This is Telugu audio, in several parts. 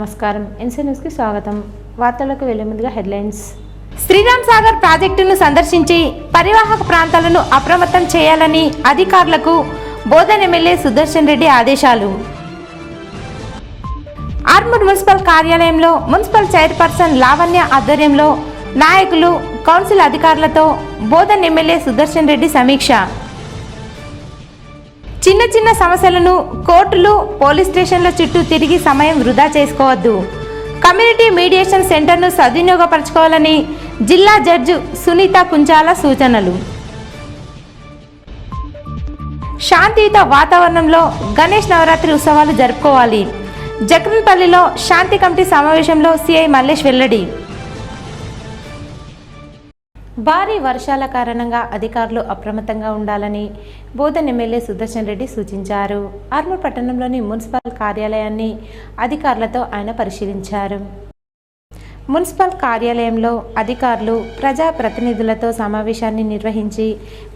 నమస్కారం ఎన్సీ న్యూస్కి స్వాగతం. వార్తలకు వెళ్లే ముందుగా హెడ్లైన్స్. శ్రీరామ్ సాగర్ ప్రాజెక్టును సందర్శించి పరివాహక ప్రాంతాలను అప్రమత్తం చేయాలని అధికారులకు బోధన్ ఎమ్మెల్యే సుదర్శన్ రెడ్డి ఆదేశాలు. ఆర్మూర్ మున్సిపల్ కార్యాలయంలో మున్సిపల్ చైర్పర్సన్ లావణ్య ఆధ్వర్యంలో నాయకులు, కౌన్సిల్ అధికారులతో బోధన్ ఎమ్మెల్యే సుదర్శన్ రెడ్డి సమీక్ష. చిన్న చిన్న సమస్యలను కోర్టులు, పోలీస్ స్టేషన్ల చుట్టూ తిరిగి సమయం వృధా చేసుకోవద్దు. కమ్యూనిటీ మీడియేషన్ సెంటర్ను సద్వినియోగపరచుకోవాలని జిల్లా జడ్జి సునీత కుంచాల సూచనలు. శాంతియుత వాతావరణంలో గణేష్ నవరాత్రి ఉత్సవాలు జరుపుకోవాలి. జక్రన్పల్లిలో శాంతి కమిటీ సమావేశంలో సిఐ మల్లేష్ వెల్లడి. భారీ వర్షాల కారణంగా అధికారులు అప్రమత్తంగా ఉండాలని బోధన్ ఎమ్మెల్యే సుదర్శన్ రెడ్డి సూచించారు. ఆర్మూర్ పట్టణంలోని మున్సిపల్ కార్యాలయాన్ని అధికారులతో ఆయన పరిశీలించారు. మున్సిపల్ కార్యాలయంలో అధికారులు, ప్రజాప్రతినిధులతో సమావేశాన్ని నిర్వహించి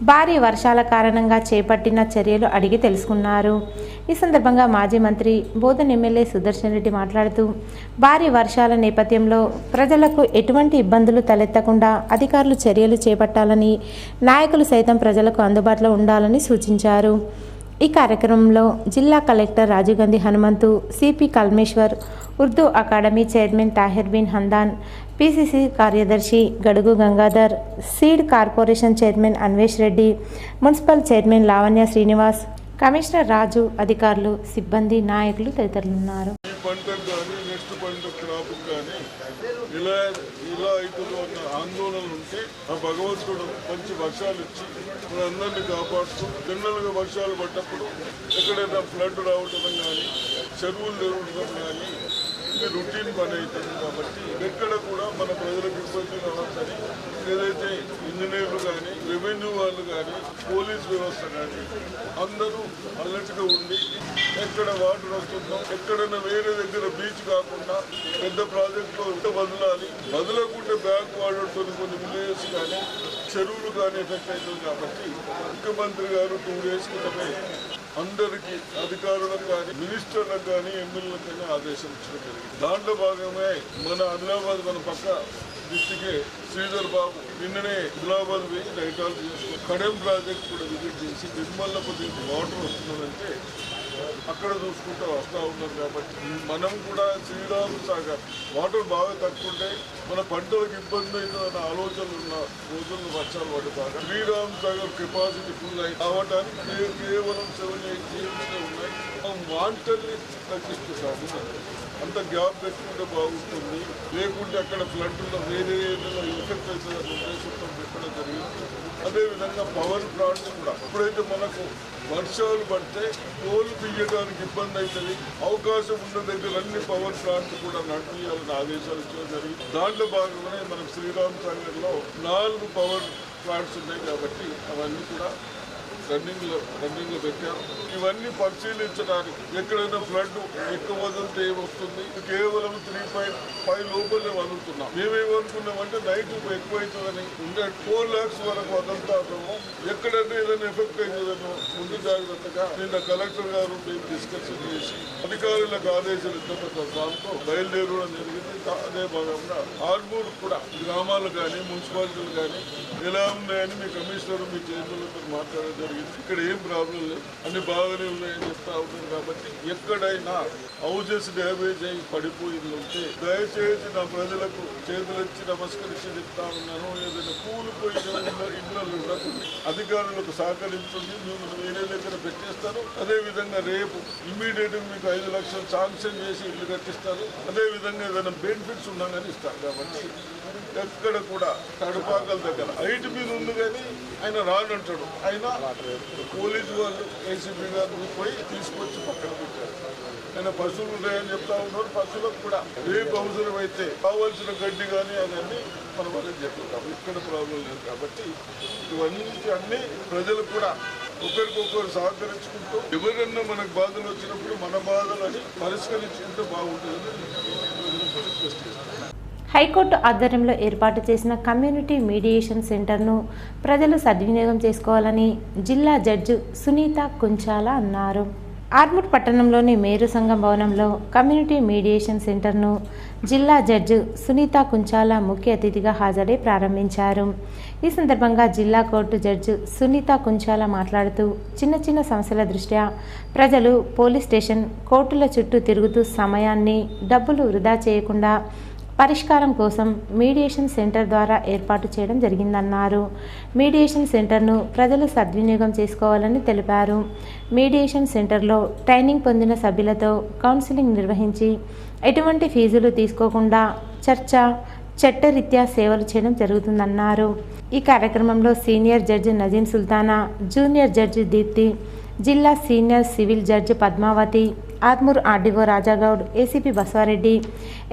భారీ వర్షాల కారణంగా చేపట్టిన చర్యలు అడిగి తెలుసుకున్నారు. ఈ సందర్భంగా మాజీ మంత్రి బోధన్ ఎమ్మెల్యే సుదర్శన్ రెడ్డి మాట్లాడుతూ భారీ వర్షాల నేపథ్యంలో ప్రజలకు ఎటువంటి ఇబ్బందులు తలెత్తకుండా అధికారులు చర్యలు చేపట్టాలని, నాయకులు సైతం ప్రజలకు అందుబాటులో ఉండాలని సూచించారు. ఈ కార్యక్రమంలో జిల్లా collector Rajiv Gandhi Hanumanthu, CP Kalmeshwar, Urdu academy chairman Tahir bin Hamdan, PCC కార్యదర్శి Gadugu Gangadhar, seed corporation chairman Anvesh Reddy, municipal chairman Lavanya Srinivas, commissioner Raju, అధికారులు, సిబ్బంది, నాయకులు తదితరులున్నారు. ఇలా అవుతున్న ఆందోళనలు ఉంటే ఆ భగవంతుడు మంచి వర్షాలు ఇచ్చి మనందరినీ కాపాడుతూ జనరల్గా వర్షాలు పడ్డప్పుడు ఎక్కడైనా ఫ్లడ్ రావటం కానీ, చెరువులు తెరవడం కానీ ఇది రొటీన్ పని అవుతుంది. కాబట్టి ఎక్కడ కూడా మన ప్రజలకు ఇబ్బంది కావచ్చని ఏదైతే ఇంజనీర్లు కానీ, రెవెన్యూ వాళ్ళు కానీ, పోలీస్ వ్యవస్థ కానీ అందరూ అలర్ట్గా ఉండి ఎక్కడ వాటర్ వస్తుందో, ఎక్కడైనా వేరే దగ్గర బీచ్ కాకుండా పెద్ద ప్రాజెక్టులో వదలకుంటే బ్యాక్ వాడర్తో కొన్ని విలేజెస్ కానీ, చెరువులు కానీ ఎఫెక్ట్ అవుతుంది. కాబట్టి ముఖ్యమంత్రి గారు 2 days క్రితమే అందరికీ, అధికారులకు కానీ, మినిస్టర్లకు కానీ, ఎమ్మెల్యేలకు కానీ ఆదేశం ఇచ్చడం జరిగింది. దాంట్లో భాగమే మన ఆదిలాబాద్, మన పక్క డిస్టికే శ్రీధర్ బాబు నిన్ననే ఆదిలాబాద్ పోయి రైటాలు చేసుకుని కడెం ప్రాజెక్ట్ కూడా విజిట్ చేసి నిర్మల్లపతి వాటర్ వస్తున్నదంటే అక్కడ చూసుకుంటూ వస్తూ ఉన్నారు. కాబట్టి మనం కూడా శ్రీరామ్ సాగర్ వాటర్ బాగా తక్కువంటే మన పంటలకు ఇబ్బంది అవుతుందన్న ఆలోచనలు ఉన్న రోజుల్లో వర్షాలు పడతారు. శ్రీరామ్ సాగర్ కెపాసిటీ ఫుల్ అయి అవడానికి కేవలం 7-8 GMC ఉన్నాయి. వాంటల్ని తగ్గిస్తున్నాము. అంత గ్యాప్ పెట్టుకుంటే బాగుంటుంది. లేకుంటే అక్కడ ఫ్లడ్లో వేరే ఏదైనా ఎఫెక్ట్ అవుతుందని ఉద్దేశంతో పెట్టడం జరిగింది. అదేవిధంగా పవర్ ప్లాంట్ కూడా ఇప్పుడైతే మనకు వర్షాలు పడితే టోల్ తీయడానికి ఇబ్బంది అవుతుంది. అవకాశం ఉన్న దగ్గర అన్ని పవర్ ప్లాంట్ కూడా నడిపించాలని ఆదేశాలు ఇచ్చడం జరిగింది. దాంట్లో భాగంగానే మనకు శ్రీరామ్ సాగర్లో 4 పవర్ ప్లాంట్స్ ఉన్నాయి. కాబట్టి అవన్నీ కూడా రన్నింగ్లో పెట్టారు. ఇవన్నీ పరిశీలించడానికి ఎక్కడైనా ఫ్లడ్ ఎక్కువ వదిలితే ఏమొస్తుంది, కేవలం 3.5 లోపలే వదులుతున్నాం. మేమేమనుకున్నామంటే నైట్ ఎక్కువ అవుతుందని 4 lakhs వరకు వదులుతాము. ఎక్కడైనా ఏదైనా ఎఫెక్ట్ అవుతుందనో ముందు జాగ్రత్తగా నిన్న కలెక్టర్ గారు మేము డిస్కషన్ చేసి అధికారులకు ఆదేశాలు ఇచ్చడంతో దాంతో బయలుదేరడం జరిగింది. అదే భాగంగా ఆర్మూర్ కూడా గ్రామాలు కానీ, మున్సిపాలిటీలు కానీ ఎలా ఉన్నాయని మీ కమిషనర్, మీ చైర్మన్లతో మాట్లాడడం జరిగింది. ఇక్కడ ఏం ప్రాబ్లం లేదు, అన్ని బాగానే ఉన్నాయని చెప్తా ఉన్నారు. కాబట్టి ఎక్కడైనా హౌజెస్ డ్యామేజ్ అయి పడిపోయింది ఉంటే దయచేసి నా ప్రజలకు చేతులెచ్చి నమస్కరించి చెప్తా ఉన్నాను. ఏదైనా కూలిపోయిన ఇళ్లలో ఉండకుండా అధికారులకు సహకరించండి. మేము వేరే దగ్గర పెట్టేస్తారు. అదేవిధంగా రేపు ఇమ్మీడియట్గా మీకు 5 లక్షలు శాంక్షన్ చేసి ఇల్లు కట్టిస్తారు. అదేవిధంగా ఏదైనా బెనిఫిట్స్ ఉన్నా కానీ ఇస్తారు. కాబట్టి ఎక్కడ కూడా తడుపాకల దగ్గర హైట్ మీద ఉంది కానీ ఆయన రానంటాడు. అయినా పోలీసు వాళ్ళు ఏసీపీ గారు పోయి తీసుకొచ్చి పక్కన పెట్టారు. ఆయన పశువులు ఉన్నాయని చెప్తా ఉన్నారు. పశువులకు కూడా రేపు అవసరమైతే కావాల్సిన గడ్డి కానీ అవన్నీ మన వాళ్ళకి చెప్తాం. ఇక్కడ ప్రాబ్లం లేదు. కాబట్టి ఇవన్నీ అన్ని ప్రజలు కూడా ఒకరికొకరు సహకరించుకుంటూ ఎవరన్నా మనకు బాధలు వచ్చినప్పుడు మన బాధలని పరిష్కరించుకుంటే బాగుంటుందని రిక్వెస్ట్ చేస్తాం. హైకోర్టు ఆధ్వర్యంలో ఏర్పాటు చేసిన కమ్యూనిటీ మీడియేషన్ సెంటర్ను ప్రజలు సద్వినియోగం చేసుకోవాలని జిల్లా జడ్జి సునీత కుంచాల అన్నారు. ఆర్మూర్ పట్టణంలోని మేరు సంఘం భవనంలో కమ్యూనిటీ మీడియేషన్ సెంటర్ను జిల్లా జడ్జి సునీత కుంచాల ముఖ్య అతిథిగా హాజరై ప్రారంభించారు. ఈ సందర్భంగా జిల్లా కోర్టు జడ్జి సునీత కుంచాల మాట్లాడుతూ చిన్న చిన్న సమస్యల దృష్ట్యా ప్రజలు పోలీస్ స్టేషన్, కోర్టుల చుట్టూ తిరుగుతూ సమయాన్ని, డబ్బులు వృధా చేయకుండా పరిష్కారం కోసం మీడియేషన్ సెంటర్ ద్వారా ఏర్పాటు చేయడం జరిగిందన్నారు. మీడియేషన్ సెంటర్ను ప్రజలు సద్వినియోగం చేసుకోవాలని తెలిపారు. మీడియేషన్ సెంటర్లో ట్రైనింగ్ పొందిన సభ్యులతో కౌన్సిలింగ్ నిర్వహించి ఎటువంటి ఫీజులు తీసుకోకుండా చట్టరీత్యా సేవలు చేయడం జరుగుతుందన్నారు. ఈ కార్యక్రమంలో senior judge Najeem Sultana, junior judge Deepti, జిల్లా senior civil judge Padmavathi, Armoor RDO Rajagoud, ACP Baswareddy,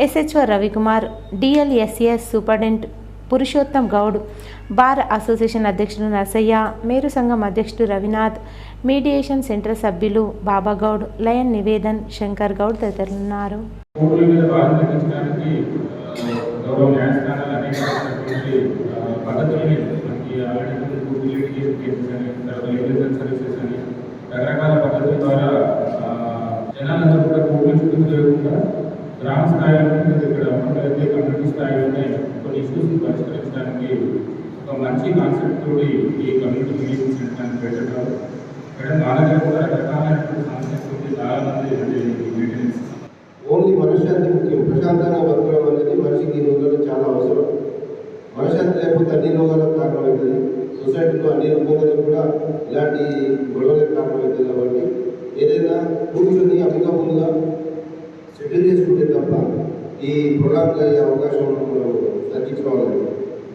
SHO Ravikumar, DLSS superintendent Purushottam Goud, bar association అధ్యక్షుడు నర్సయ్య, మేరు సంఘం అధ్యక్షుడు రవినాథ్, మీడియేషన్ సెంటర్ సభ్యులు బాబాగౌడ్, లయన్ నివేదన్, శంకర్ గౌడ్ తదితరులున్నారు. రకరకాల పద్ధతుల ద్వారా జనాలందరూ కూడా కోర్టుల చుట్టూ తిరగకుండా గ్రామ స్థాయిలో ఇక్కడ అమలుకైతే కమ్యూనిటీ స్థాయిలోనే కొన్ని ఇష్యూస్ని పరిష్కరించడానికి ఒక మంచి కాన్సెప్ట్ తోటి ఈ కమ్యూనిటీ మీటింగ్ సెంటర్ పెట్టడం. ఇక్కడ మా దగ్గర కూడా రకరకాలైనటువంటి సమస్యలు చాలా మంది మీటింగ్స్. ఓన్లీ మనశ్శాంతి ముఖ్యం. ప్రశాంతంగా బతకడం అనేది మనిషికి ఈ రోజుల్లో చాలా అవసరం. మనశ్శాంతి లేకపోతే అన్ని రోగాలకు కారణమవుతుంది. సొసైటీలో అన్ని రుగ్మతలకు కూడా ఇలాంటి గొడవలకు కారణమవుతుంది. కాబట్టి ఏదైనా కూర్చొని అమిగా ముందుగా సెటిల్ చేసుకుంటే తప్ప ఈ ప్రొలాంగ్ అయ్యే అవకాశం మనం తగ్గించుకోవాలి.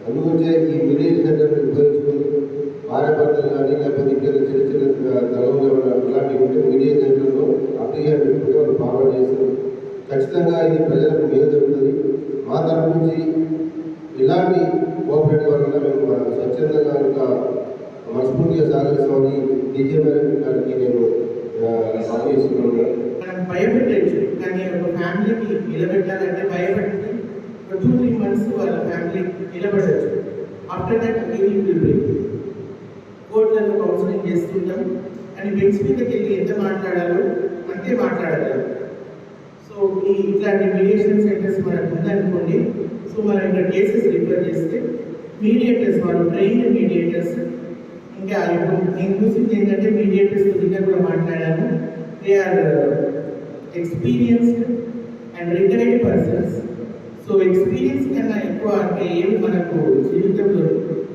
అందుకొచ్చే ఈ మీడియేషన్ సెంటర్ని ఉపయోగించుకొని భార్యాభర్తలు కానీ లేకపోతే ఇక్కడ చిన్న చిన్న తలవులు ఇలాంటివి ఉంటే మీడియేషన్ సెంటర్లో అప్లికేషన్ పెట్టుకుంటే వాళ్ళు ఫార్వర్డ్ చేస్తారు. ఖచ్చితంగా ఇది ప్రజలకు మేలు జరుగుతుంది. మా తరఫు నుంచి ఇలాంటి కోఆపరేటివ్ వల్ల మేము స్వచ్ఛందంగా ఇంకా మనస్ఫూర్తిగా సహకరిస్తామని డీజే గారికి నేను ఆలోచిస్తున్నాను. మనం భయపెట్టచ్చు, కానీ ఒక ఫ్యామిలీకి నిలబెట్టాలంటే భయపెట్టి 2-3 months వాళ్ళ ఫ్యామిలీ నిలబడచ్చు. ఆఫ్టర్ దట్ కోర్టులలో కౌన్సిలింగ్ చేస్తుంటాం అని బెంచ్ మీదకి వెళ్ళి ఎంత మాట్లాడాలో అంతే మాట్లాడగలం. సో ఇట్లాంటి మీడియేషన్ సెంటర్స్ మనకు ఉందనుకోండి. సో మనం ఇక్కడ కేసెస్ రిఫర్ చేస్తే మీడియేటర్స్, వాళ్ళు ట్రైన్డ్ మీడియేటర్స్, ఇంకా ఇప్పుడు నేను చూసింది ఏంటంటే మీడియేటర్స్ దగ్గర కూడా మాట్లాడాను. They are experienced and retired persons. So experience కన్నా ఎక్కువ అంటే ఏమి మనకు జీవితంలో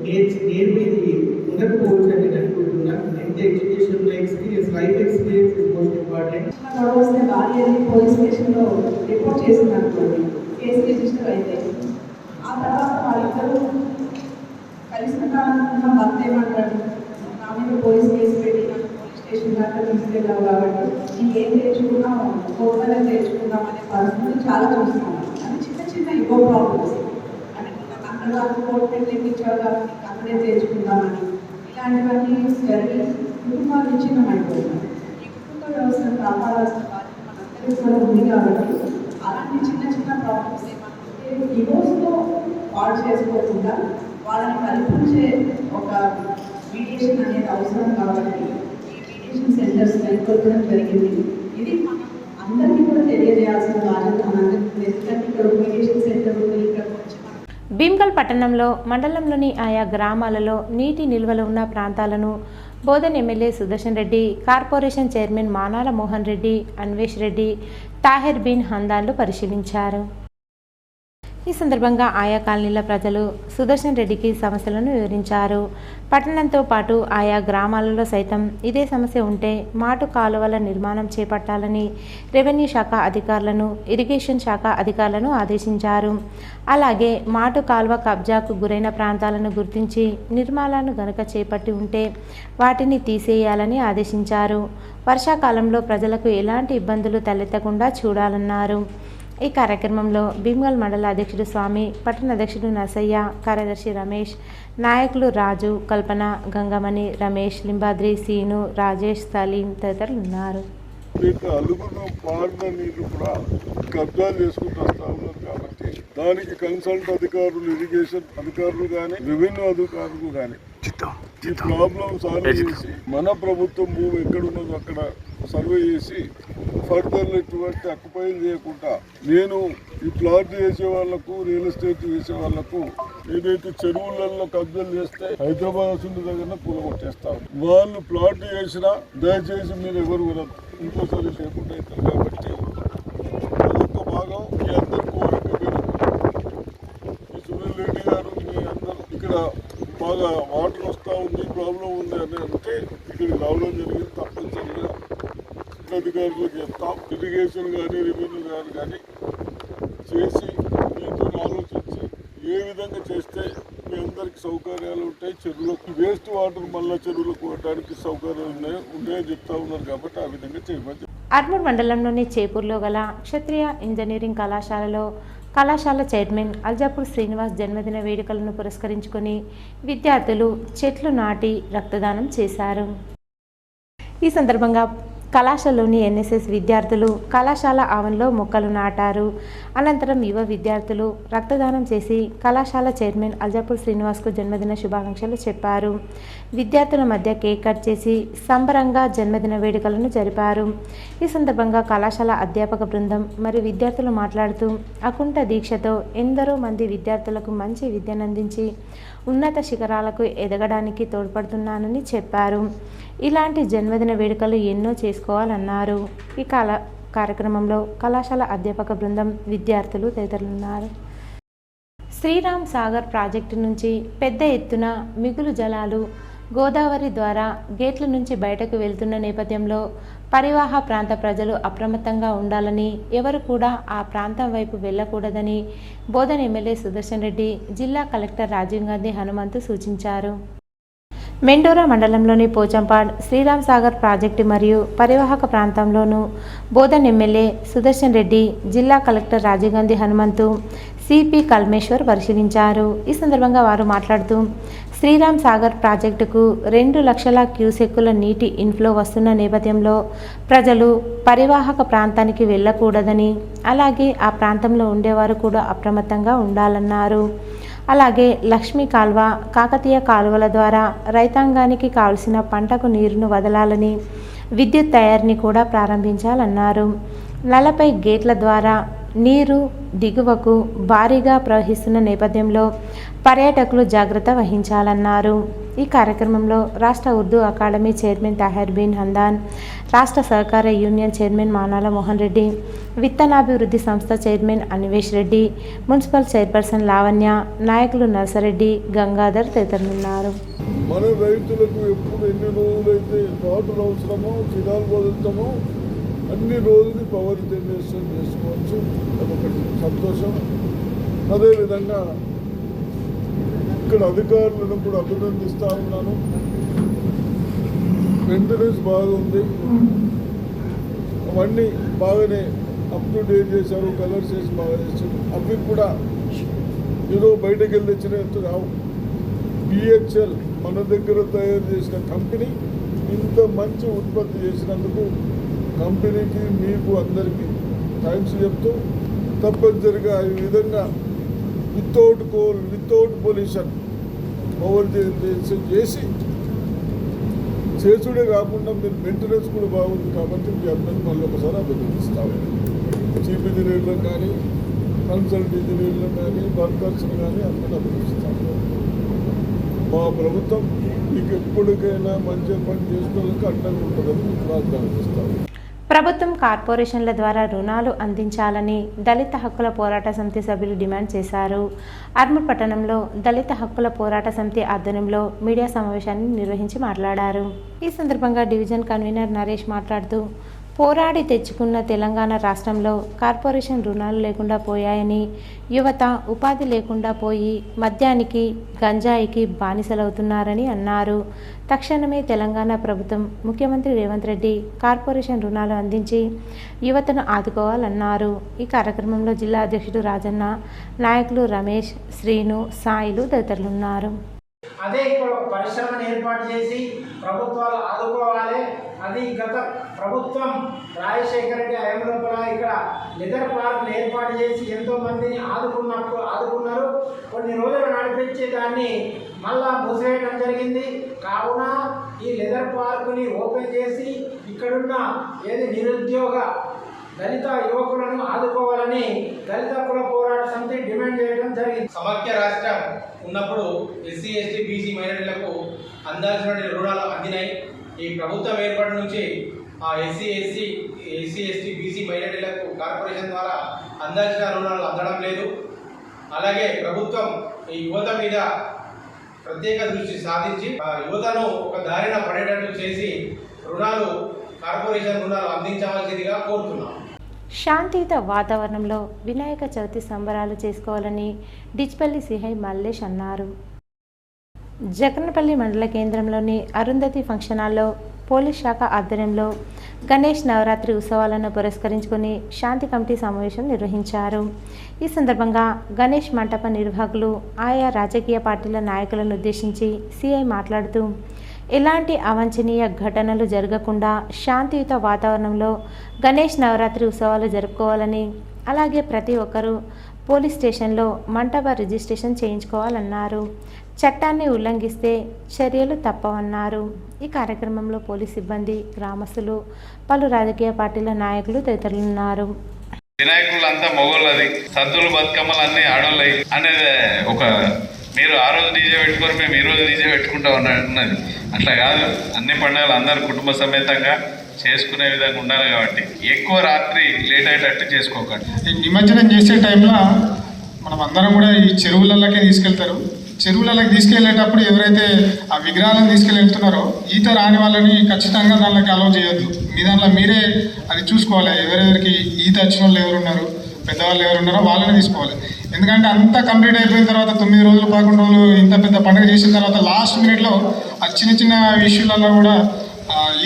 నేర్పేది ఉండకపోవచ్చు అని నేను అనుకుంటున్నాను. అంటే ఎడ్యుకేషన్లో experience, life experience is most important. వస్తే భార్య పోలీస్ స్టేషన్లో రిపోర్ట్ చేసింది అనుకోండి, కేసు రిజిస్టర్ అయితే ఆ తర్వాత వాళ్ళిద్దరూ కలిసిన కాలంలో భర్త ఏమంటాడు, నా మీద పోలీస్ కేసు పెట్టి నన్ను పోలీస్ స్టేషన్ దాకా తీసుకెళ్ళావు కాబట్టి నీకేం తెచ్చుకున్నావు, కోర్టులో తెచ్చుకున్నాం అనే పరిస్థితులు చాలా చూస్తున్నాం. అది చిన్న చిన్న ఇగో ప్రాబ్లమ్స్. అంటే అక్కడ దాకా కోర్టు తెప్పించావు కాబట్టి అక్కడే తెచ్చుకుందామని ఇలాంటివన్నీ జరిగి కుటుంబాలు విచ్ఛిన్నమైపోతున్నాయి. ఈ కుటుంబ వ్యవస్థను కాపాడాల్సిన బాధ్యత మనందరికీ కూడా ఉంది. కాబట్టి అలాంటి చిన్న చిన్న ప్రాబ్లమ్స్ ఏమంటే డివోర్స్లో పాడు చేసుకోకుండా వాళ్ళని కల్పించే ఒక మీడియేషన్ అనేది అవసరం. కాబట్టి ఈ మీడియేషన్ సెంటర్స్ నెలకొల్పడం జరిగింది. ఇది మనం అందరికీ కూడా తెలియజేయాల్సిన బాధ్యత మనందరికీ. ఎందుకంటే ఇక్కడ మీడియేషన్ సెంటర్ ఉంది. ఇక్కడ వచ్చి భీమ్గల్ పట్టణంలో మండలంలోని ఆయా గ్రామాలలో నీటి నిల్వలు ఉన్న ప్రాంతాలను Bodhan MLA Sudarshan Reddy, corporation chairman Manala Mohan Reddy, Anvesh Reddy, Tahir bin హందాన్లు పరిశీలించారు. ఈ సందర్భంగా ఆయా కాలనీల ప్రజలు సుదర్శన్ రెడ్డికి సమస్యలను వివరించారు. పట్టణంతో పాటు ఆయా గ్రామాలలో సైతం ఇదే సమస్య ఉంటే మాటు కాలువల నిర్మాణం చేపట్టాలని రెవెన్యూ శాఖ అధికారులను, ఇరిగేషన్ శాఖ అధికారులను ఆదేశించారు. అలాగే మాటు కాలువ కబ్జాకు గురైన ప్రాంతాలను గుర్తించి నిర్మాణాలను గనుక చేపట్టి ఉంటే వాటిని తీసేయాలని ఆదేశించారు. వర్షాకాలంలో ప్రజలకు ఎలాంటి ఇబ్బందులు తలెత్తకుండా చూడాలన్నారు. ఈ కార్యక్రమంలో భీమ్గల్ మండల అధ్యక్షుడు స్వామి, పట్టణ అధ్యక్షుడు నర్సయ్య, కార్యదర్శి రమేష్, నాయకులు రాజు, కల్పన, గంగమణి, రమేష్, లింబాద్రి, సీను, రాజేష్, సలీం తదితరులు ఉన్నారు. అలుగును పాడిన నీళ్లు కూడా కబ్జాలు చేసుకుంటూ వస్తూ ఉన్నారు. కాబట్టి దానికి కన్సల్ట్ అధికారులు, ఇరిగేషన్ అధికారులు కానీ, రెవెన్యూ అధికారులు కానీ ఈ ప్రాబ్లం సాల్వ్ చేసి మన ప్రభుత్వం భూమి ఎక్కడున్నదో అక్కడ సర్వే చేసి ఫర్దర్ ఎటువంటి అక్యుపైల్ చేయకుండా నేను ఈ ప్లాట్ చేసే వాళ్లకు రియల్ ఎస్టేట్ చేసే వాళ్లకు ఏదైతే చెరువులలో కబ్జాలు చేస్తే హైదరాబాద్ వస్తుంది దగ్గర కూలగొట్టేస్తాం. వాళ్ళు ప్లాట్ చేసినా దయచేసి మీరు ఎవరు కూడా ఇంకోసారి లేకుండా అవుతారు. కాబట్టి అదొక భాగం. మీ అందరి కోరిక ఈ సునీల్ రెడ్డి గారు మీ అందరూ ఇక్కడ బాగా వాటర్ వస్తూ ఉంది, ప్రాబ్లం ఉంది అని అంటే ఇక్కడికి రావడం జరిగింది. తప్పనిసరిగా అధికారులకు చెప్తాం. ఇరిగేషన్ కానీ రెవెన్యూ కానీ చేసి మీతో ఆలోచించి ఏ విధంగా చేస్తే మీ అందరికి సౌకర్యాలు ఉంటాయి. చెరువులకు వేస్ట్ వాటర్ మళ్ళీ చెరువులకు పోవడానికి సౌకర్యాలు ఉన్నాయని చెప్తా ఉన్నారు. కాబట్టి ఆ విధంగా చేయమని. ఆర్మూర్ మండలంలోని చేపూర్లో గల క్షత్రియ ఇంజనీరింగ్ కళాశాలలో కళాశాల చైర్మన్ అల్జాపూర్ శ్రీనివాస్ జన్మదిన వేడుకలను పురస్కరించుకొని విద్యార్థులు చెట్లు నాటి రక్తదానం చేశారు. ఈ సందర్భంగా కళాశాలలోని ఎన్ఎస్ఎస్ విద్యార్థులు కళాశాల ఆవరణలో మొక్కలు నాటారు. అనంతరం యువ విద్యార్థులు రక్తదానం చేసి కళాశాల చైర్మన్ అల్జాపూర్ శ్రీనివాస్కు జన్మదిన శుభాకాంక్షలు చెప్పారు. విద్యార్థుల మధ్య కేక్ కట్ చేసి సంబరంగా జన్మదిన వేడుకలను జరిపారు. ఈ సందర్భంగా కళాశాల అధ్యాపక బృందం మరియు విద్యార్థులు మాట్లాడుతూ అకుంఠ దీక్షతో ఎందరో మంది విద్యార్థులకు మంచి విద్యనందించి ఉన్నత శిఖరాలకు ఎదగడానికి తోడ్పడుతున్నానని చెప్పారు. ఇలాంటి జన్మదిన వేడుకలు ఎన్నో చేసుకోవాలన్నారు. ఈ కార్యక్రమంలో కళాశాల అధ్యాపక బృందం, విద్యార్థులు తదితరులున్నారు. శ్రీరామ్ సాగర్ ప్రాజెక్టు నుంచి పెద్ద ఎత్తున మిగులు జలాలు గోదావరి ద్వారా గేట్ల నుంచి బయటకు వెళ్తున్న నేపథ్యంలో పరివాహ ప్రాంత ప్రజలు అప్రమత్తంగా ఉండాలని, ఎవరు కూడా ఆ ప్రాంతం వైపు వెళ్లకూడదని బోధన్ ఎమ్మెల్యే సుదర్శన్ రెడ్డి జిల్లా కలెక్టర్ రాజీవ్ గాంధీ హనుమంతు సూచించారు. మెండోరా మండలంలోని పోచంపాడ్ శ్రీరామ్ సాగర్ ప్రాజెక్టు మరియు పరివాహక ప్రాంతంలోనూ బోధన్ ఎమ్మెల్యే సుదర్శన్ రెడ్డి, జిల్లా కలెక్టర్ రాజీవ్ గాంధీ హనుమంతు, సిపి కల్మేశ్వర్ పరిశీలించారు. ఈ సందర్భంగా వారు మాట్లాడుతూ శ్రీరామ్ సాగర్ ప్రాజెక్టుకు 2 లక్షల క్యూసెక్కుల నీటి ఇన్ఫ్లో వస్తున్న నేపథ్యంలో ప్రజలు పరివాహక ప్రాంతానికి వెళ్ళకూడదని, అలాగే ఆ ప్రాంతంలో ఉండేవారు కూడా అప్రమత్తంగా ఉండాలన్నారు. అలాగే లక్ష్మీ కాల్వ, కాకతీయ కాలువల ద్వారా రైతాంగానికి కావలసిన పంటకు నీరును వదలాలని, విద్యుత్ తయారీని కూడా ప్రారంభించాలన్నారు. నలపై గేట్ల ద్వారా నీరు దిగువకు భారీగా ప్రవహిస్తున్న నేపథ్యంలో పర్యాటకులు జాగ్రత్త వహించాలన్నారు. ఈ కార్యక్రమంలో రాష్ట్ర ఉర్దూ అకాడమీ చైర్మన్ తాహిర్ బిన్ హందాన్, రాష్ట్ర సహకార యూనియన్ చైర్మన్ మానాల మోహన్ రెడ్డి, విత్తనాభివృద్ధి సంస్థ చైర్మన్ అనివేష్ రెడ్డి, మున్సిపల్ చైర్పర్సన్ లావణ్య, నాయకులు నర్సరెడ్డి, గంగాధర్ తదితరులున్నారు. మన రైతులకు ఎప్పుడు ఎన్ని రోజులైతే వాటర్ అవసరమో, కిరాలు వదులుతామో అన్ని రోజులు పవర్ జనరేషన్ చేసుకోవచ్చు. అదొకటి సంతోషం. అదేవిధంగా ఇక్కడ అధికారులను కూడా అభినందిస్తూ ఉన్నాను. మెయింటెనెన్స్ బాగుంది, అవన్నీ బాగానే అప్ టు డేట్ చేశారు, కలర్స్ చేసి బాగా చేశారు. అవి కూడా ఏదో బయటకు వెళ్ళి తెచ్చినట్టు రావు. బిహెచ్ఎల్ మన దగ్గర తయారు చేసిన కంపెనీ ఇంత మంచి ఉత్పత్తి చేసినందుకు కంపెనీకి, మీకు అందరికీ థ్యాంక్స్ చెప్తూ, తప్పనిసరిగా ఈ విధంగా without coal, without pollution power generation చేసి చేసుడే కాకుండా మీరు మెయింటెనెన్స్ కూడా బాగుంది. కాబట్టి మీ అందరినీ మళ్ళీ ఒకసారి అభినందిస్తాము. చీఫ్ ఇంజనీర్లను కానీ, కన్సల్ట్ ఇంజనీర్లను కానీ, వర్కర్స్ని కానీ అందరినీ అభినందిస్తాము. మా ప్రభుత్వం మీకు ఎప్పటికైనా మంచి పని చేసిన అండగా ఉంటుందని ప్రార్థిస్తాము. ప్రభుత్వం కార్పొరేషన్ల ద్వారా రుణాలు అందించాలని దళిత హక్కుల పోరాట సమితి సభ్యులు డిమాండ్ చేశారు. ఆర్మూర్ పట్టణంలో దళిత హక్కుల పోరాట సమితి ఆధ్వర్యంలో మీడియా సమావేశాన్ని నిర్వహించి మాట్లాడారు. ఈ సందర్భంగా డివిజన్ కన్వీనర్ నరేష్ మాట్లాడుతూ పోరాడి తెచ్చుకున్న తెలంగాణ రాష్ట్రంలో కార్పొరేషన్ రుణాలు లేకుండా పోయాయని, యువత ఉపాధి లేకుండా పోయి మద్యానికి, గంజాయికి బానిసలవుతున్నారని అన్నారు. తక్షణమే తెలంగాణ ప్రభుత్వం ముఖ్యమంత్రి రేవంత్ రెడ్డి కార్పొరేషన్ రుణాలు అందించి యువతను ఆదుకోవాలన్నారు. ఈ కార్యక్రమంలో జిల్లా అధ్యక్షుడు రాజన్న, నాయకులు రమేష్, శ్రీను, సాయిలు తదితరులున్నారు. అదే ఇక్కడ పరిశ్రమను ఏర్పాటు చేసి ప్రభుత్వాలు ఆదుకోవాలి. అది గత ప్రభుత్వం రాజశేఖర రెడ్డి హయాం లోపల ఇక్కడ లెదర్ పార్క్ను ఏర్పాటు చేసి ఎంతో మందిని ఆదుకున్నారు. కొన్ని రోజులు నడిపించి నిర్మించి దాన్ని మళ్ళా మూసివేయడం జరిగింది. కావున ఈ లెదర్ పార్కుని ఓపెన్ చేసి ఇక్కడున్న నిరుద్యోగ దళిత యువకులను ఆదుకోవాలని దళిత కుల పోరాట సమితి డిమాండ్ చేయడం జరిగింది. సమాఖ్య రాష్ట్రం ఉన్నప్పుడు ఎస్సీ ఎస్టీ బీసీ మైనారిటీలకు అందాల్సిన రుణాలు అందినాయి. ఈ ప్రభుత్వం ఏర్పాటు నుంచి ఆ ఎస్సీ ఎస్టీ బీసీ మైనారిటీలకు కార్పొరేషన్ ద్వారా అందాల్సిన రుణాలు అందడం లేదు. అలాగే ప్రభుత్వం ఈ యువత మీద ప్రత్యేక దృష్టి సాధించి యువతను ఒక దారిన పడేటట్లు చేసి కార్పొరేషన్ రుణాలు అందించవలసిందిగా కోరుతున్నాం. శాంతియుత వాతావరణంలో వినాయక చవితి సంబరాలు చేసుకోవాలని డిచ్పల్లి సిఐ మల్లేష్ అన్నారు. జగన్పల్లి మండల కేంద్రంలోని అరుంధతి ఫంక్షన్ హాల్లో పోలీస్ శాఖ ఆధ్వర్యంలో గణేష్ నవరాత్రి ఉత్సవాలను పురస్కరించుకుని శాంతి కమిటీ సమావేశం నిర్వహించారు. ఈ సందర్భంగా గణేష్ మంటప నిర్వాహకులు ఆయా రాజకీయ పార్టీల నాయకులను ఉద్దేశించి సిఐ మాట్లాడుతూ ఎలాంటి అవాంఛనీయ ఘటనలు జరగకుండా శాంతియుత వాతావరణంలో గణేష్ నవరాత్రి ఉత్సవాలు జరుపుకోవాలని, అలాగే ప్రతి ఒక్కరూ పోలీస్ స్టేషన్లో మంటప రిజిస్ట్రేషన్ చేయించుకోవాలన్నారు. చట్టాన్ని ఉల్లంఘిస్తే చర్యలు తప్పవన్నారు. ఈ కార్యక్రమంలో పోలీస్ సిబ్బంది, గ్రామస్తులు, పలు రాజకీయ పార్టీల నాయకులు తదితరులున్నారు. వినాయకులంతా మొగోళ్ళది, సద్దులు బతుకమ్మలు అన్ని ఆడోళ్ళవి అనేది ఒక మీరు ఆ రోజు డీజే పెట్టుకొని మేము ఈ రోజు డీజే పెట్టుకుంటాం అన్నది అట్లా కాదు. అన్ని పండుగలు అందరూ కుటుంబ సమేతంగా చేసుకునే విధంగా ఉండాలి. కాబట్టి ఎక్కువ రాత్రి లేట్ అయ్యేటట్టు చేసుకోకండి. నిమజ్జనం చేసే టైంలో మనం అందరం కూడా ఈ చెరువులలోకి తీసుకెళ్తారు. చెరువులలోకి తీసుకెళ్లేటప్పుడు ఎవరైతే ఆ విగ్రహాలను వెళ్తున్నారో ఈత రాని వాళ్ళని ఖచ్చితంగా దానిలోకి అలౌ చేయొద్దు. మీ దాంట్లో మీరే అది చూసుకోవాలి. ఎవరెవరికి ఈత వచ్చిన వాళ్ళు ఎవరున్నారు, పెద్దవాళ్ళు ఎవరున్నారో వాళ్ళని తీసుకోవాలి. ఎందుకంటే అంతా కంప్లీట్ అయిపోయిన తర్వాత 9 రోజులు 11 రోజులు ఇంత పెద్ద పండుగ చేసిన తర్వాత లాస్ట్ మినిట్లో ఆ చిన్న చిన్న ఇష్యూలలో కూడా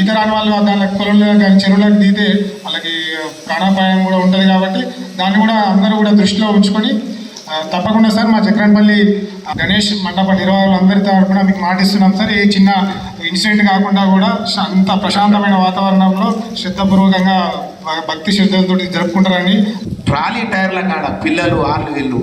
ఈత రాని వాళ్ళు దాని పొలంలో కానీ చెరువులకు దిగితే వాళ్ళకి ప్రాణాపాయం కూడా ఉంటుంది. కాబట్టి దాన్ని కూడా అందరూ కూడా దృష్టిలో ఉంచుకొని తప్పకుండా సార్ మా జగన్పల్లి గణేష్ మండప నిర్వాహకులు అందరి తరఫున మీకు మాటిస్తున్నాం సార్. ఏ చిన్న ఇన్సిడెంట్ కాకుండా కూడా అంత ప్రశాంతమైన వాతావరణంలో శ్రద్ధపూర్వకంగా భక్తి శ్రద్ధలతో జరుపుకుంటారని. ట్రాలీ టైర్ల కాడ పిల్లలు వాళ్ళు వీళ్ళు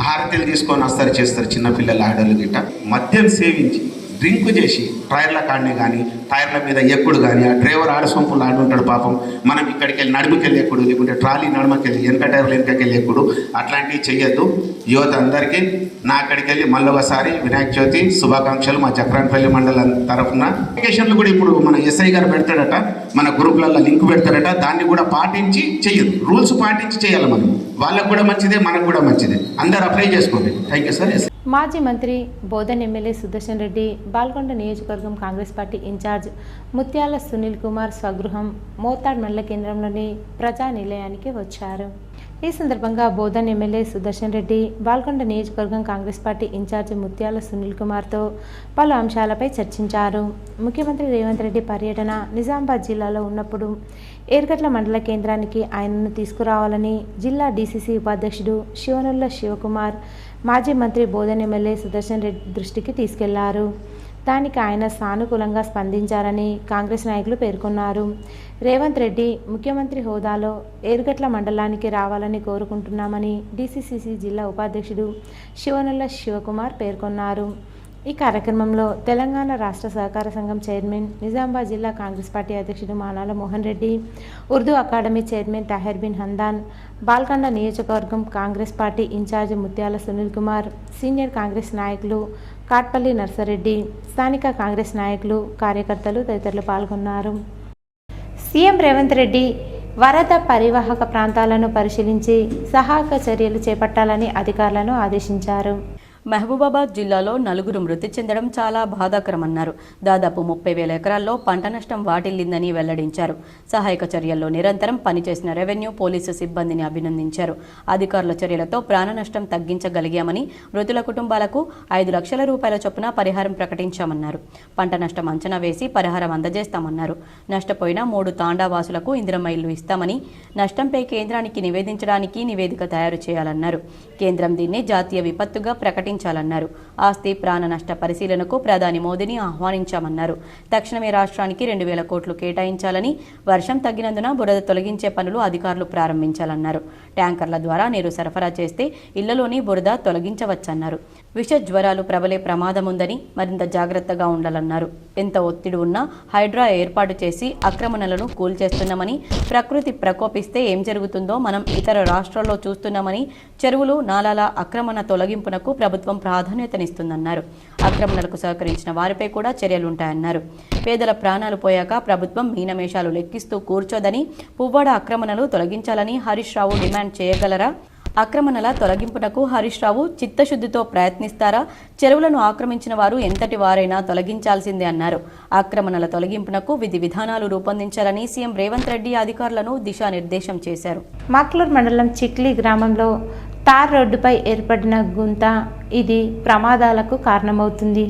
హారతీలు తీసుకొని వస్తారు, చేస్తారు. చిన్నపిల్లలు ఆడలు గిట్ట మద్యం సేవించి డ్రింక్ చేసి టైర్ల కాడనే కానీ టైర్ల మీద ఎక్కుడు కానీ ఆ డ్రైవర్ ఆడ సొంపులు ఆడుంటాడు పాపం. మనం ఇక్కడికి వెళ్ళి నడుముకెళ్ళి ఎక్కుడు, లేకుంటే ట్రాలీ నడుమకెళ్ళి వెనక టైర్లు వెనకకెళ్ళి ఎక్కుడు, అట్లాంటివి చెయ్యొద్దు. యువత అందరికీ నా అక్కడికి వెళ్ళి మళ్ళీ ఒకసారి వినాయక చవితి శుభాకాంక్షలు మా చక్రాన్పల్లి మండలం తరఫున. అప్లికేషన్లు కూడా ఇప్పుడు మన ఎస్ఐ గారు పెడతాడట, మన గ్రూప్లలో లింక్ పెడతాడట. దాన్ని కూడా పాటించి చెయ్యదు, రూల్స్ పాటించి చేయాలి. మనం వాళ్ళకు కూడా మంచిదే, మనకు కూడా మంచిదే. అందరు అప్లై చేసుకోండి. Thank you sir. మాజీ మంత్రి బోధన్ ఎమ్మెల్యే సుదర్శన్ రెడ్డి బాల్కొండ నియోజకవర్గం కాంగ్రెస్ పార్టీ ఇన్ఛార్జ్ ముత్యాల సునీల్ కుమార్ స్వగృహం మోతాడ్ మండల కేంద్రంలోని ప్రజా నిలయానికి వచ్చారు. ఈ సందర్భంగా బోధన్ ఎమ్మెల్యే సుదర్శన్ రెడ్డి బాల్కొండ నియోజకవర్గం కాంగ్రెస్ పార్టీ ఇన్ఛార్జ్ ముత్యాల సునీల్ కుమార్తో పలు అంశాలపై చర్చించారు. ముఖ్యమంత్రి రేవంత్ రెడ్డి పర్యటన నిజామాబాద్ జిల్లాలో ఉన్నప్పుడు ఏర్గట్ల మండల కేంద్రానికి ఆయనను తీసుకురావాలని జిల్లా డీసీసీ ఉపాధ్యక్షుడు శివనుల్ల శివకుమార్ మాజీ మంత్రి బోధన్ ఎమ్మెల్యే సుదర్శన్ రెడ్డి దృష్టికి తీసుకెళ్లారు. దానికి ఆయన సానుకూలంగా స్పందించారని కాంగ్రెస్ నాయకులు పేర్కొన్నారు. రేవంత్ రెడ్డి ముఖ్యమంత్రి హోదాలో ఏర్గట్ల మండలానికి రావాలని కోరుకుంటున్నామని డీసీసీ జిల్లా ఉపాధ్యక్షుడు శివనుల్ల శివకుమార్ పేర్కొన్నారు. ఈ కార్యక్రమంలో తెలంగాణ రాష్ట్ర సహకార సంఘం చైర్మన్, నిజామాబాద్ జిల్లా కాంగ్రెస్ పార్టీ అధ్యక్షుడు మానాల మోహన్ రెడ్డి, ఉర్దూ అకాడమీ చైర్మన్ తాహిర్ బిన్ హందాన్, బాల్కొండ నియోజకవర్గం కాంగ్రెస్ పార్టీ ఇన్ఛార్జ్ ముత్యాల సునీల్ కుమార్, సీనియర్ కాంగ్రెస్ నాయకులు కాట్పల్లి నర్సారెడ్డి, స్థానిక కాంగ్రెస్ నాయకులు, కార్యకర్తలు తదితరులు పాల్గొన్నారు. సీఎం రేవంత్ రెడ్డి వరద పరివాహక ప్రాంతాలను పరిశీలించి సహాయక చర్యలు చేపట్టాలని అధికారులను ఆదేశించారు. మహబూబాబాద్ జిల్లాలో 4 మృతి చెందడం చాలా బాధాకరమన్నారు. దాదాపు 30,000 ఎకరాల్లో పంట నష్టం వాటిల్లిందని వెల్లడించారు. సహాయక చర్యల్లో నిరంతరం పనిచేసిన రెవెన్యూ, పోలీసు సిబ్బందిని అభినందించారు. అధికారుల చర్యలతో ప్రాణ నష్టం తగ్గించగలిగామని, మృతుల కుటుంబాలకు 5 లక్షల రూపాయల చొప్పున పరిహారం ప్రకటించామన్నారు. పంట నష్టం అంచనా వేసి పరిహారం అందజేస్తామన్నారు. నష్టపోయిన 3 తాండావాసులకు ఇందిరమ్మ ఇల్లు ఇస్తామని, నష్టంపై కేంద్రానికి నివేదించడానికి నివేదిక తయారు చేయాలన్నారు. కేంద్రం దీన్ని జాతీయ విపత్తుగా ప్రకటించాలన్నారు. ఆస్తి ప్రాణ నష్ట పరిశీలనకు ప్రధాని మోదీని ఆహ్వానించామన్నారు. తక్షణమే రాష్ట్రానికి 2,000 కోట్లు కేటాయించాలని, వర్షం తగ్గినందున బురద తొలగించే పనులు అధికారులు ప్రారంభించాలన్నారు. ట్యాంకర్ల ద్వారా నీరు సరఫరా చేస్తే ఇళ్లలోని బురద తొలగించవచ్చన్నారు. విష జ్వరాలు ప్రబలే ప్రమాదం ఉందని మరింత జాగ్రత్తగా ఉండాలన్నారు. ఎంత ఒత్తిడి ఉన్నా హైడ్రా ఏర్పాటు చేసి ఆక్రమణలను కూల్చేస్తున్నామని, ప్రకృతి ప్రకోపిస్తే ఏం జరుగుతుందో మనం ఇతర రాష్ట్రాల్లో చూస్తున్నామని, చెరువులు నాలాల ఆక్రమణ తొలగింపునకు ప్రభుత్వం ప్రాధాన్యతనిస్తుందన్నారు. ఆక్రమణలకు సహకరించిన వారిపై కూడా చర్యలుంటాయన్నారు. పేదల ప్రాణాలు పోయాక ప్రభుత్వం మీనమేషాలు లెక్కిస్తూ కూర్చోదని, పువ్వాడ ఆక్రమణలు తొలగించాలని హరీష్ రావు డిమాండ్ చేయగలరా? ఆక్రమణల తొలగింపునకు హరీష్ రావు చిత్తశుద్ధితో ప్రయత్నిస్తారా? చెరువులను ఆక్రమించిన వారు ఎంతటి వారైనా తొలగించాల్సిందే అన్నారు. ఆక్రమణల తొలగింపునకు విధి విధానాలు రూపొందించాలని సీఎం రేవంత్ రెడ్డి అధికారులను దిశానిర్దేశం చేశారు. మాక్లూర్ మండలం చిక్లీ గ్రామంలో తార్ రోడ్డుపై ఏర్పడిన గుంత ఇది ప్రమాదాలకు కారణమవుతుంది.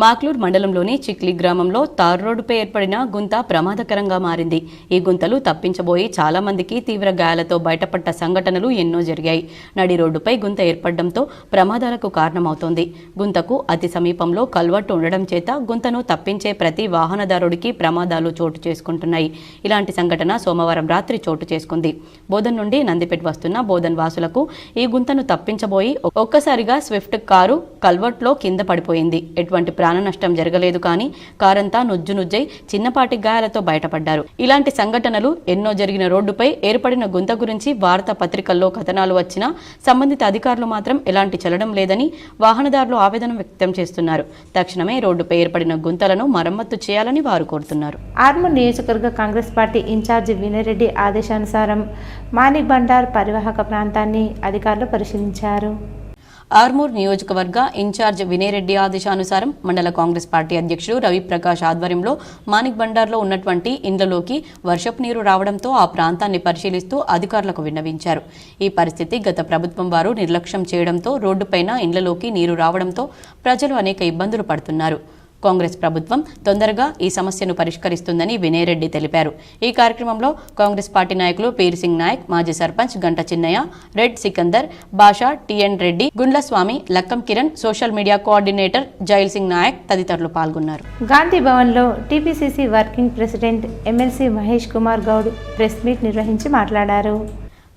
మాక్లూర్ మండలంలోని చిక్లీ గ్రామంలో తార్ రోడ్డుపై ఏర్పడిన గుంత ప్రమాదకరంగా మారింది. ఈ గుంతలు తప్పించబోయి చాలా మందికి తీవ్ర గాయాలతో బయటపడ్డ సంఘటనలు ఎన్నో జరిగాయి. నడి రోడ్డుపై గుంత ఏర్పడడంతో ప్రమాదాలకు కారణమవుతోంది. గుంతకు అతి సమీపంలో కల్వర్టు ఉండడం చేత గుంతను తప్పించే ప్రతి వాహనదారుడికి ప్రమాదాలు చోటు చేసుకుంటున్నాయి. ఇలాంటి సంఘటన సోమవారం రాత్రి చోటు చేసుకుంది. బోధన్ నుండి నందిపేట వస్తున్న బోధన్ వాసులకు ఈ గుంతను తప్పించబోయి ఒక్కసారిగా స్విఫ్ట్ కారు కల్వర్ట్లో కింద పడిపోయింది. ఎటువంటి ప్రాణ నష్టం జరగలేదు, కానీ కారంతా నుజ్జై చిన్నపాటి గాయాలతో బయటపడ్డారు. ఇలాంటి సంఘటనలు ఎన్నో జరిగిన రోడ్డుపై ఏర్పడిన గుంత గురించి వార్తా పత్రికల్లో కథనాలు వచ్చినా సంబంధిత అధికారులు మాత్రం ఎలాంటి చలనం లేదని వాహనదారులు ఆవేదన వ్యక్తం చేస్తున్నారు. తక్షణమే రోడ్డుపై ఏర్పడిన గుంతలను మరమ్మత్తు చేయాలని వారు కోరుతున్నారు. ఆర్మూర్ నియోజకవర్గ కాంగ్రెస్ పార్టీ ఇన్ఛార్జి వినయ్ రెడ్డి ఆదేశానుసారం మాణిక్ బండార్ పరివాహక ప్రాంతాన్ని అధికారులు పరిశీలించారు. ఆర్మూర్ నియోజకవర్గ ఇన్ఛార్జ్ వినయ్ రెడ్డి ఆదేశానుసారం మండల కాంగ్రెస్ పార్టీ అధ్యక్షుడు రవిప్రకాష్ ఆధ్వర్యంలో మాణిక్ బండార్లో ఉన్నటువంటి ఇండ్లలోకి వర్షపు నీరు రావడంతో ఆ ప్రాంతాన్ని పరిశీలిస్తూ అధికారులకు విన్నవించారు. ఈ పరిస్థితి గత ప్రభుత్వం వారు నిర్లక్ష్యం చేయడంతో రోడ్డుపైన ఇండ్లలోకి నీరు రావడంతో ప్రజలు అనేక ఇబ్బందులు పడుతున్నారు. కాంగ్రెస్ ప్రభుత్వం తొందరగా ఈ సమస్యను పరిష్కరిస్తుందని వినయ్ రెడ్డి తెలిపారు. ఈ కార్యక్రమంలో కాంగ్రెస్ పార్టీ నాయకులు పీర్ సింగ్ నాయక్, మాజీ సర్పంచ్ గంట చిన్నయ్య, రెడ్ Sikandar, Basha, TN Reddy, Gundlaswamy, Lakkam Kiran, social media coordinator Jail Singh Nayak తదితరులు పాల్గొన్నారు. గాంధీ భవన్లో TPCC working president MLC Mahesh Kumar Goud press meet నిర్వహించి మాట్లాడారు.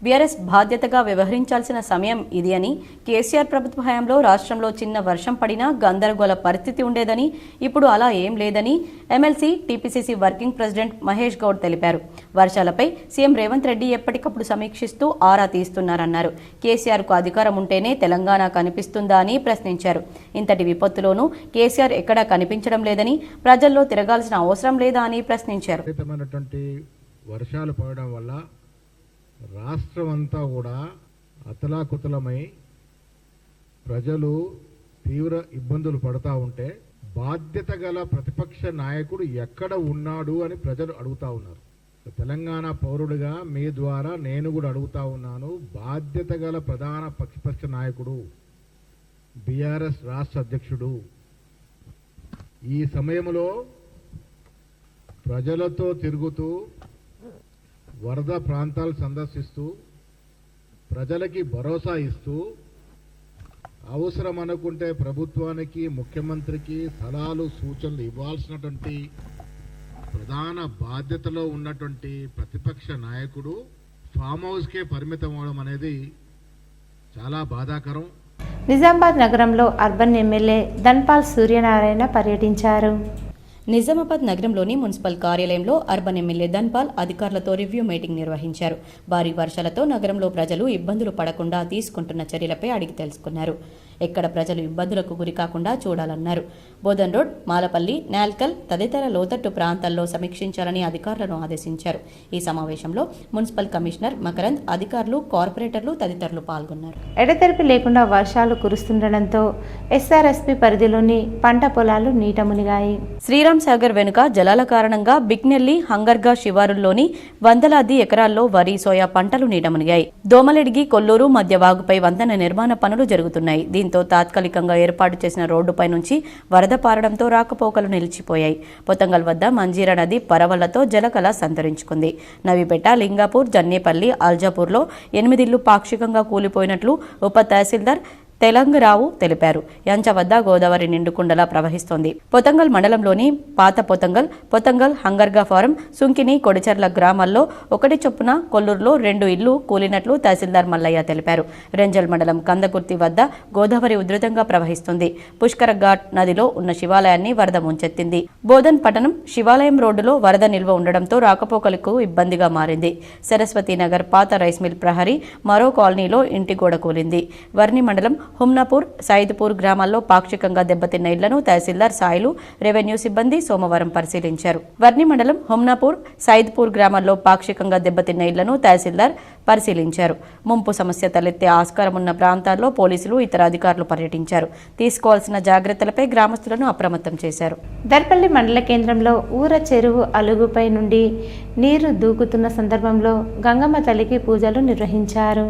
బీఆర్ఎస్ బాధ్యతగా వ్యవహరించాల్సిన సమయం ఇది అని, కేసీఆర్ ప్రభుత్వ హయాంలో రాష్ట్రంలో చిన్న వర్షం పడినా గందరగోళ పరిస్థితి ఉండేదని, ఇప్పుడు అలా ఏం లేదని MLC TPCC working president Mahesh Goud తెలిపారు. వర్షాలపై సీఎం రేవంత్ రెడ్డి ఎప్పటికప్పుడు సమీక్షిస్తూ ఆరా తీస్తున్నారన్నారు. కేసీఆర్కు అధికారం ఉంటేనే తెలంగాణ కనిపిస్తుందా అని ప్రశ్నించారు. ఇంతటి విపత్తులోనూ కేసీఆర్ ఎక్కడా కనిపించడం లేదని, ప్రజల్లో తిరగాల్సిన అవసరం లేదా అని ప్రశ్నించారు. వర్షాలు పడడం వల్ల రాష్ట్రం అంతా కూడా అతలాకుతలమై ప్రజలు తీవ్ర ఇబ్బందులు పడుతూ ఉంటే బాధ్యత గల ప్రతిపక్ష నాయకుడు ఎక్కడ ఉన్నాడు అని ప్రజలు అడుగుతా ఉన్నారు. తెలంగాణ పౌరుడిగా మీ ద్వారా నేను కూడా అడుగుతా ఉన్నాను. బాధ్యత గల ప్రధాన ప్రతిపక్ష నాయకుడు బీఆర్ఎస్ రాష్ట్ర అధ్యక్షుడు ఈ సమయంలో ప్రజలతో తిరుగుతూ వరద ప్రాంతాలు సందర్శిస్తూ ప్రజలకి భరోసా ఇస్తూ అవసరం అనుకుంటే ప్రభుత్వానికి, ముఖ్యమంత్రికి సలహాలు, సూచనలు ఇవ్వాల్సినటువంటి ప్రధాన బాధ్యతలో ఉన్నటువంటి ప్రతిపక్ష నాయకుడు ఫామ్ హౌస్కే పరిమితం అవడం అనేది చాలా బాధాకరం. నిజామాబాద్ నగరంలో అర్బన్ ఎమ్మెల్యే ధన్పాల్ సూర్యనారాయణ పర్యటించారు. నిజామాబాద్ నగరంలోని మున్సిపల్ కార్యాలయంలో అర్బన్ ఎమ్మెల్యే ధన్పాల్ అధికారులతో రివ్యూ మీటింగ్ నిర్వహించారు. భారీ వర్షాలతో నగరంలో ప్రజలు ఇబ్బందులు పడకుండా తీసుకుంటున్న చర్యలపై అడిగి తెలుసుకున్నారు. ఎక్కడ ప్రజలు ఇబ్బందులకు గురికాకుండా చూడాలన్నారు. బోధన్ రోడ్, మాలపల్లి, నాల్కల్ తదితర లోతట్టు ప్రాంతాల్లో సమీక్షించాలని అధికారులను ఆదేశించారు. ఈ సమావేశంలో మున్సిపల్ కమిషనర్ మకరంద్, అధికారులు, కార్పొరేటర్లు తదితరులు పాల్గొన్నారు. ఎడతెరిపి లేకుండా వర్షాలు కురుస్తుండటంతో ఎస్ఆర్ఎస్పీ పరిధిలోని పంట పొలాలు నీట మునిగాయి. శ్రీరామ్ సాగర్ వెనుక జలాల కారణంగా బిక్నెల్లి, హంగర్గా శివారుల్లోని వందలాది ఎకరాల్లో వరి, సోయా పంటలు నీట మునిగాయి. దోమలెడిగి, కొల్లూరు మధ్య వాగుపై వంతెన నిర్మాణ పనులు జరుగుతున్నాయి. దీంతో తాత్కాలికంగా ఏర్పాటు చేసిన రోడ్డుపై నుంచి వరద పారడంతో రాకపోకలు నిలిచిపోయాయి. పొతంగల్ వద్ద మంజీరా నది పరవళ్లతో జలకళ సంతరించుకుంది. నవీపేట, లింగాపూర్, జన్నేపల్లి, అల్జాపూర్లో 8 ఇళ్లు పాక్షికంగా కూలిపోయినట్లు ఉప తహసీల్దార్ తెలంగరావు తెలిపారు. యంచ వద్ద గోదావరి నిండుకుండలా ప్రవహిస్తోంది. పొతంగల్ మండలంలోని పాత పొతంగల్ హంగర్గా ఫారం, సుంకిని, కొడిచెర్ల గ్రామాల్లో ఒకటి చొప్పున కొల్లూరులో 2 ఇళ్లు కూలినట్లు తహసీల్దార్ మల్లయ్య తెలిపారు. రెంజల్ మండలం కందకుర్తి వద్ద గోదావరి ఉధృతంగా ప్రవహిస్తుంది. పుష్కర ఘాట్ నదిలో ఉన్న శివాలయాన్ని వరద ముంచెత్తింది. బోధన్ పట్టణం శివాలయం రోడ్డులో వరద నిల్వ ఉండడంతో రాకపోకలకు ఇబ్బందిగా మారింది. సరస్వతి నగర్ పాత రైస్ మిల్ ప్రహరీ మరో కాలనీలో ఇంటి గోడ కూలింది. వర్ని మండలం హుమ్నాపూర్, సైద్పూర్ గ్రామాల్లో పాక్షికంగా దెబ్బతిన్న ఇళ్లను తహసీల్దార్ సాయిలు, రెవెన్యూ సిబ్బంది సోమవారం పరిశీలించారు. వర్ని మండలం హుమ్నాపూర్, సైద్పూర్ గ్రామాల్లో పాక్షికంగా దెబ్బతిన్న ఇళ్లను తహసీల్దార్ పరిశీలించారు. ముంపు సమస్య తలెత్తే ఆస్కారం ఉన్న ప్రాంతాల్లో పోలీసులు, ఇతర అధికారులు పర్యటించారు. తీసుకోవాల్సిన జాగ్రత్తలపై గ్రామస్తులను అప్రమత్తం చేశారు. దర్పల్లి మండల కేంద్రంలో ఊర చెరువు అలుగుపై నుండి నీరు దూకుతున్న సందర్భంలో గంగమ్మ తల్లికి పూజలు నిర్వహించారు.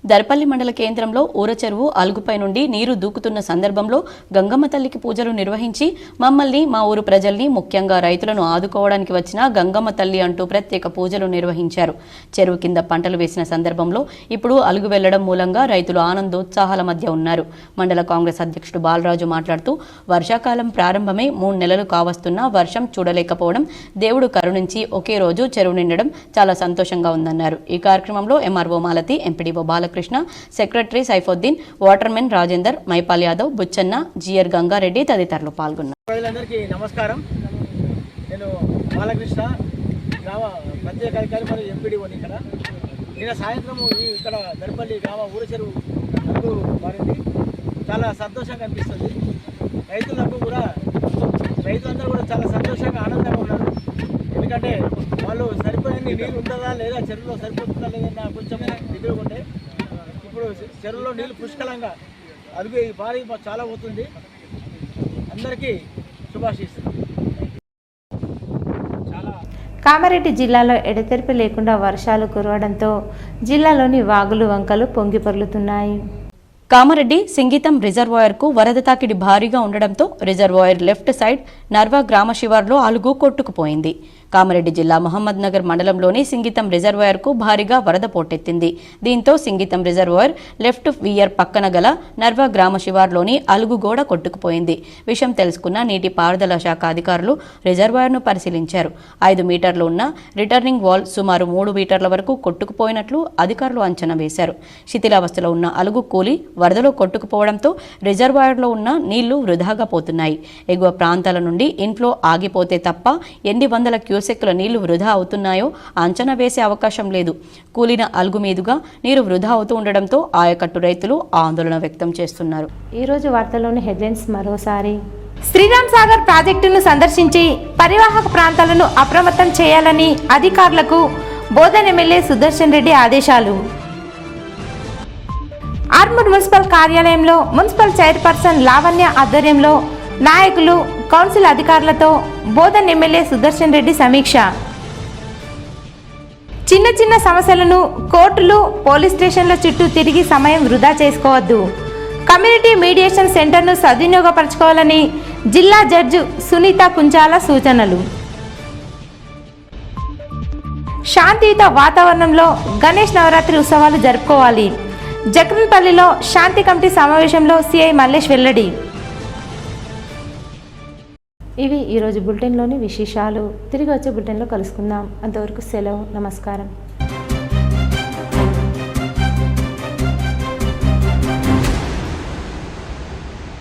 దర్పల్లి మండల కేంద్రంలో ఊర చెరువు అలుగుపై నుండి నీరు దూకుతున్న సందర్భంలో గంగమ్మ తల్లికి పూజలు నిర్వహించి మమ్మల్ని, మా ఊరు ప్రజల్ని, ముఖ్యంగా రైతులను ఆదుకోవడానికి వచ్చిన గంగమ్మ తల్లి అంటూ ప్రత్యేక పూజలు నిర్వహించారు. చెరువు కింద పంటలు వేసిన సందర్భంలో ఇప్పుడు అలుగు వెళ్లడం మూలంగా రైతులు ఆనందోత్సాహాల మధ్య ఉన్నారు. మండల కాంగ్రెస్ అధ్యక్షుడు బాలరాజు మాట్లాడుతూ వర్షాకాలం ప్రారంభమై 3 నెలలు కావస్తున్నా వర్షం చూడలేకపోవడం, దేవుడు కరుణించి ఒకే రోజు చెరువు నిండడం చాలా సంతోషంగా ఉందన్నారు. ఈ కార్యక్రమంలో MRO Malathi, MPDO Balakrishna, secretary Saifuddin, watermen Rajender, Maipal Yadav, Buchanna, GR Gangareddy తదితరులు పాల్గొన్నారు. ప్రజలందరికీ నమస్కారం. నేను బాలకృష్ణ, గ్రామ ప్రత్యేక అధికారి మరియు ఎంపీడీఓని. నిన్న సాయంత్రం ఇక్కడ దర్పల్లి గ్రామ ఊర చెరువు అడుగు మారింది. చాలా సంతోషంగా అనిపిస్తుంది. రైతులందరూ కూడా చాలా సంతోషంగా, ఆనందంగా ఉన్నారు. ఎందుకంటే వాళ్ళు సరిపోయిన నీరు ఉంటుందా లేదా, చెరువులో సరిపోతుందా లేదన్న కొంచెం దిగులు ఉంటే ఇప్పుడు చెరువులో నీళ్ళు పుష్కలంగా అదుగు భారీ చాలా అవుతుంది. అందరికీ శుభాశీస్సులు. కామారెడ్డి జిల్లాలో ఎడతెరిపి లేకుండా వర్షాలు కురవడంతో జిల్లాలోని వాగులు, వంకలు పొంగి పొర్లుతున్నాయి. కామారెడ్డి సింగీతం రిజర్వాయర్కు వరద తాకిడి భారీగా ఉండడంతో రిజర్వాయర్ లెఫ్ట్ సైడ్ నర్వా గ్రామ శివార్లో అలుగు కొట్టుకుపోయింది. కామారెడ్డి జిల్లా మహమ్మద్ నగర్ మండలంలోని సింగీతం రిజర్వాయర్కు భారీగా వరద పోటెత్తింది. దీంతో సింగీతం రిజర్వాయర్ లెఫ్ట్ వియర్ పక్కన గల నర్వా గ్రామ శివార్లోని అలుగు గోడ కొట్టుకుపోయింది. విషయం తెలుసుకున్న నీటిపారుదల శాఖ అధికారులు రిజర్వాయర్ను పరిశీలించారు. 5 మీటర్లు ఉన్న రిటర్నింగ్ వాల్ సుమారు 3 మీటర్ల వరకు కొట్టుకుపోయినట్లు అధికారులు అంచనా వేశారు. శిథిలావస్థలో ఉన్న అలుగు కూలి వరదలో కొట్టుకుపోవడంతో రిజర్వాయర్లో ఉన్న నీళ్లు వృధాగా పోతున్నాయి. ఎగువ ప్రాంతాల నుండి ఇన్ఫ్లో ఆగిపోతే తప్ప ఎన్ని వందల క్యూసెక్కుల నీళ్లు వృధా అవుతున్నాయో అంచనా వేసే అవకాశం లేదు. కూలిన అలుగు మీదుగా నీరు వృధా అవుతూ ఉండడంతో ఆయకట్టు రైతులు ఆందోళన వ్యక్తం చేస్తున్నారు. ఈరోజు వార్తల్లోని హెడ్లైన్స్ మరోసారి. శ్రీరామ్ సాగర్ ప్రాజెక్టును సందర్శించి పరివాహక ప్రాంతాలను అప్రమత్తం చేయాలని అధికారులకు బోధన్ ఎమ్మెల్యే సుదర్శన్ రెడ్డి ఆదేశాలు. ఆర్మూర్ మున్సిపల్ కార్యాలయంలో మున్సిపల్ చైర్పర్సన్ లావణ్య ఆధ్వర్యంలో నాయకులు, కౌన్సిల్ అధికారులతో బోధన్ ఎమ్మెల్యే సుదర్శన్ రెడ్డి సమీక్ష. చిన్న చిన్న సమస్యలను కోర్టులు, పోలీస్ స్టేషన్ల చుట్టూ తిరిగి సమయం వృధా చేసుకోవద్దు. కమ్యూనిటీ మీడియేషన్ సెంటర్ను సద్వినియోగపరచుకోవాలని జిల్లా జడ్జి సునీత కుంచాల సూచనలు. శాంతియుత వాతావరణంలో గణేష్ నవరాత్రి ఉత్సవాలు జరుపుకోవాలి. జక్రన్పల్లిలో శాంతి కమిటీ సమావేశంలో సిఐ మల్లేష్ వెల్లడి. ఇవి ఈరోజు బులెటిన్లోని విశేషాలు. తిరిగి వచ్చే బులెటిన్లో కలుసుకుందాం. అంతవరకు సెలవు. నమస్కారం.